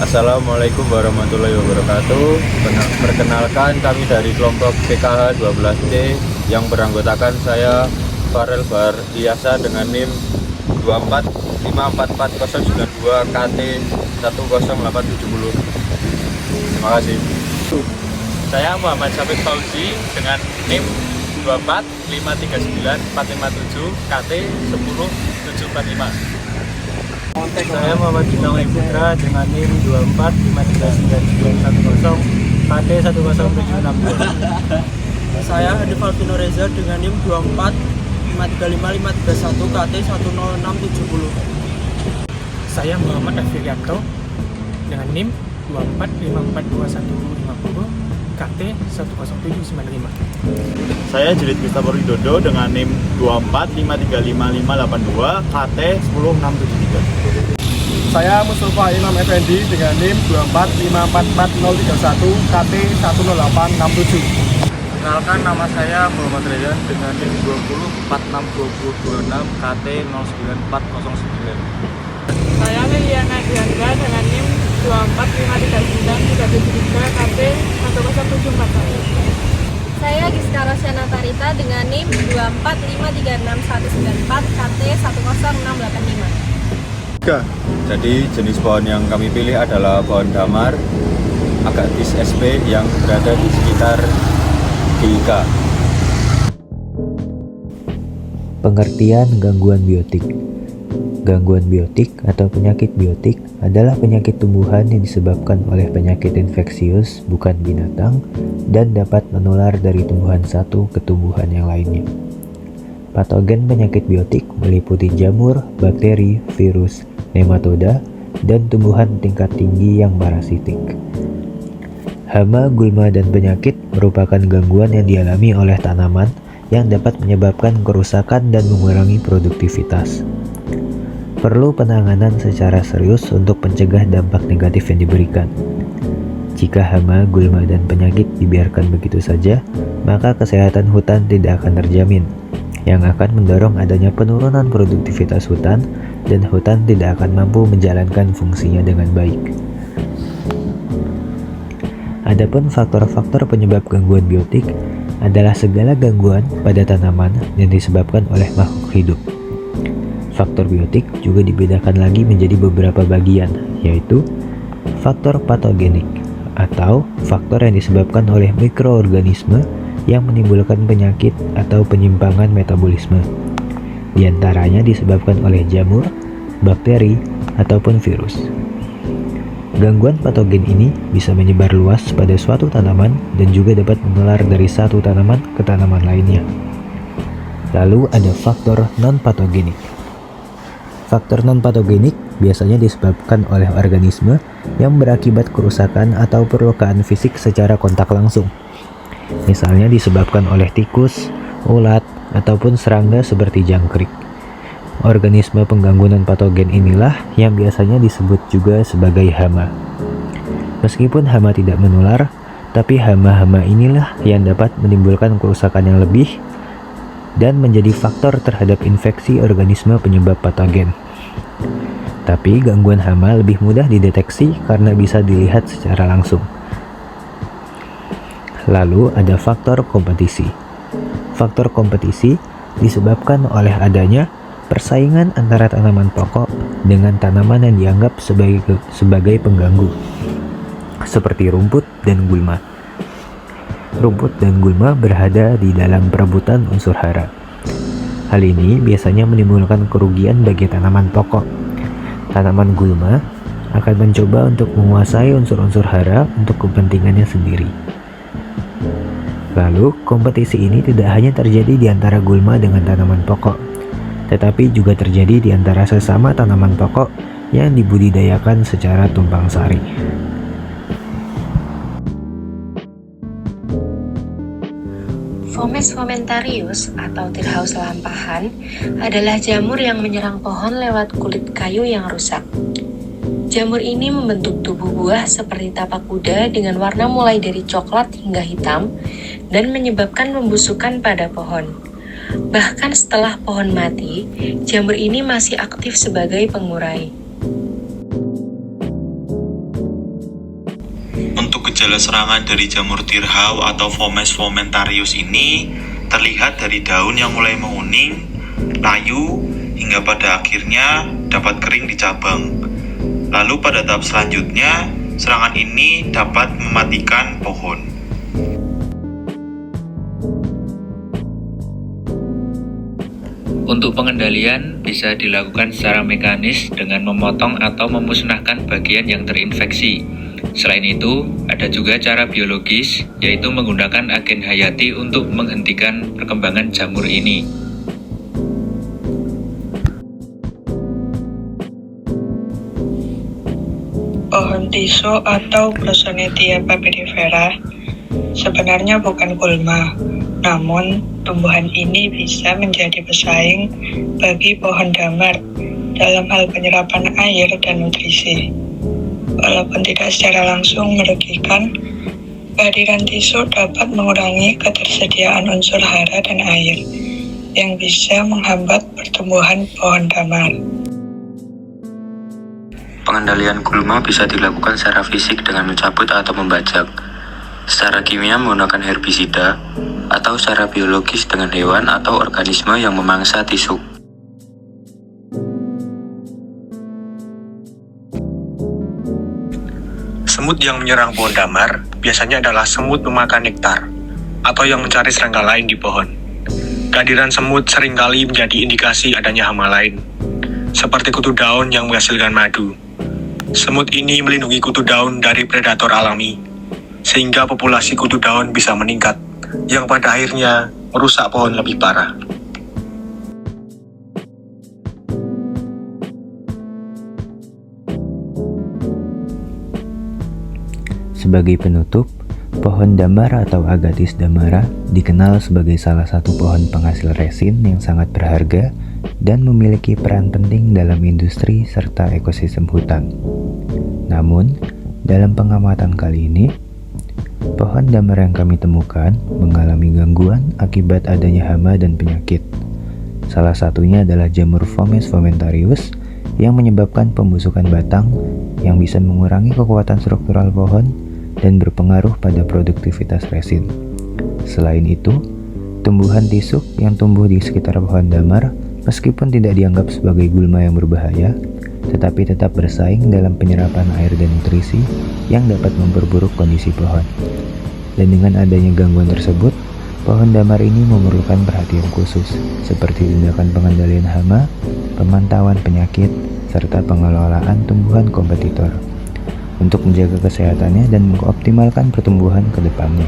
Assalamualaikum warahmatullahi wabarakatuh. Perkenalkan, kami dari kelompok PKH 12C yang beranggotakan saya Farel Bar Iyasa dengan NIM 245449092 KT 10870. Terima kasih. Saya Muhammad Syafiq Fauzi dengan NIM 2453947 KT 10745. Saya Muhammad Bintang Putra dengan NIM 2453910 KT 10762. Saya Hadi Valvino Reza dengan NIM 2453551 KT 10670. Saya Muhammad Afirianto dengan NIM 245421050 KT 10795. Saya Julid Christopher Widodo dengan NIM 245355582 KT 10673. Saya Mustafa Imam Effendi dengan NIM 245444031 KT 10867. Perkenalkan, nama saya Muhammad Ryan dengan NIM 2046226 KT 09409. Saya Liliana Diandra dengan NIM 2453973 KT 10741. Saya Giska Rosyana Tarita dengan NIM 245369194 KT 10685. Jadi jenis pohon yang kami pilih adalah pohon damar Agathis sp yang berada di sekitar GIK. Pengertian gangguan biotik. Gangguan biotik atau penyakit biotik adalah penyakit tumbuhan yang disebabkan oleh penyakit infeksius bukan binatang dan dapat menular dari tumbuhan satu ke tumbuhan yang lainnya. Patogen penyakit biotik meliputi jamur, bakteri, virus, nematoda, dan tumbuhan tingkat tinggi yang parasitik. Hama, gulma, dan penyakit merupakan gangguan yang dialami oleh tanaman yang dapat menyebabkan kerusakan dan mengurangi produktivitas. Perlu penanganan secara serius untuk mencegah dampak negatif yang diberikan. Jika hama, gulma, dan penyakit dibiarkan begitu saja, maka kesehatan hutan tidak akan terjamin, yang akan mendorong adanya penurunan produktivitas hutan, dan hutan tidak akan mampu menjalankan fungsinya dengan baik. Adapun faktor-faktor penyebab gangguan biotik adalah segala gangguan pada tanaman yang disebabkan oleh makhluk hidup. Faktor biotik juga dibedakan lagi menjadi beberapa bagian, yaitu faktor patogenik atau faktor yang disebabkan oleh mikroorganisme yang menimbulkan penyakit atau penyimpangan metabolisme. Di antaranya disebabkan oleh jamur, bakteri, ataupun virus. Gangguan patogen ini bisa menyebar luas pada suatu tanaman dan juga dapat menular dari satu tanaman ke tanaman lainnya. Lalu ada faktor non-patogenik. Faktor non-patogenik biasanya disebabkan oleh organisme yang berakibat kerusakan atau perlukaan fisik secara kontak langsung. Misalnya disebabkan oleh tikus, ulat, ataupun serangga seperti jangkrik. Organisme pengganggu non-patogen inilah yang biasanya disebut juga sebagai hama. Meskipun hama tidak menular, tapi hama-hama inilah yang dapat menimbulkan kerusakan yang lebih dan menjadi faktor terhadap infeksi organisme penyebab patogen. Tapi gangguan hama lebih mudah dideteksi karena bisa dilihat secara langsung. Lalu ada faktor kompetisi. Faktor kompetisi disebabkan oleh adanya persaingan antara tanaman pokok dengan tanaman yang dianggap sebagai pengganggu, seperti rumput dan gulma. Rumput dan gulma berada di dalam perebutan unsur hara. Hal ini biasanya menimbulkan kerugian bagi tanaman pokok. Tanaman gulma akan mencoba untuk menguasai unsur-unsur hara untuk kepentingannya sendiri. Lalu, kompetisi ini tidak hanya terjadi di antara gulma dengan tanaman pokok, tetapi juga terjadi di antara sesama tanaman pokok yang dibudidayakan secara tumpang sari. Fomes fomentarius atau tirhaus lampahan adalah jamur yang menyerang pohon lewat kulit kayu yang rusak. Jamur ini membentuk tubuh buah seperti tapak kuda dengan warna mulai dari coklat hingga hitam dan menyebabkan pembusukan pada pohon. Bahkan setelah pohon mati, jamur ini masih aktif sebagai pengurai. Untuk gejala serangan dari jamur tirhau atau Fomes fomentarius ini terlihat dari daun yang mulai menguning, layu, hingga pada akhirnya dapat kering di cabang. Lalu pada tahap selanjutnya, serangan ini dapat mematikan pohon. Untuk pengendalian bisa dilakukan secara mekanis dengan memotong atau memusnahkan bagian yang terinfeksi. Selain itu, ada juga cara biologis, yaitu menggunakan agen hayati untuk menghentikan perkembangan jamur ini. Pohon tisu atau Brosonetia papyrifera sebenarnya bukan gulma, namun tumbuhan ini bisa menjadi pesaing bagi pohon damar dalam hal penyerapan air dan nutrisi. Walaupun tidak secara langsung merugikan, kehadiran tisu dapat mengurangi ketersediaan unsur hara dan air yang bisa menghambat pertumbuhan pohon damar. Pengendalian gulma bisa dilakukan secara fisik dengan mencabut atau membajak, secara kimia menggunakan herbisida, atau secara biologis dengan hewan atau organisme yang memangsa tisu. Semut yang menyerang pohon damar biasanya adalah semut pemakan nektar atau yang mencari serangga lain di pohon. Kehadiran semut seringkali menjadi indikasi adanya hama lain, seperti kutu daun yang menghasilkan madu. Semut ini melindungi kutu daun dari predator alami, sehingga populasi kutu daun bisa meningkat, yang pada akhirnya merusak pohon lebih parah. Sebagai penutup, pohon damar atau Agathis damara dikenal sebagai salah satu pohon penghasil resin yang sangat berharga dan memiliki peran penting dalam industri serta ekosistem hutan. Namun, dalam pengamatan kali ini, pohon damar yang kami temukan mengalami gangguan akibat adanya hama dan penyakit. Salah satunya adalah jamur Fomes fomentarius yang menyebabkan pembusukan batang yang bisa mengurangi kekuatan struktural pohon dan berpengaruh pada produktivitas resin. Selain itu, tumbuhan tisuk yang tumbuh di sekitar pohon damar meskipun tidak dianggap sebagai gulma yang berbahaya, tetapi tetap bersaing dalam penyerapan air dan nutrisi yang dapat memperburuk kondisi pohon. Dan dengan adanya gangguan tersebut, pohon damar ini memerlukan perhatian khusus, seperti tindakan pengendalian hama, pemantauan penyakit, serta pengelolaan tumbuhan kompetitor untuk menjaga kesehatannya dan mengoptimalkan pertumbuhan ke depannya.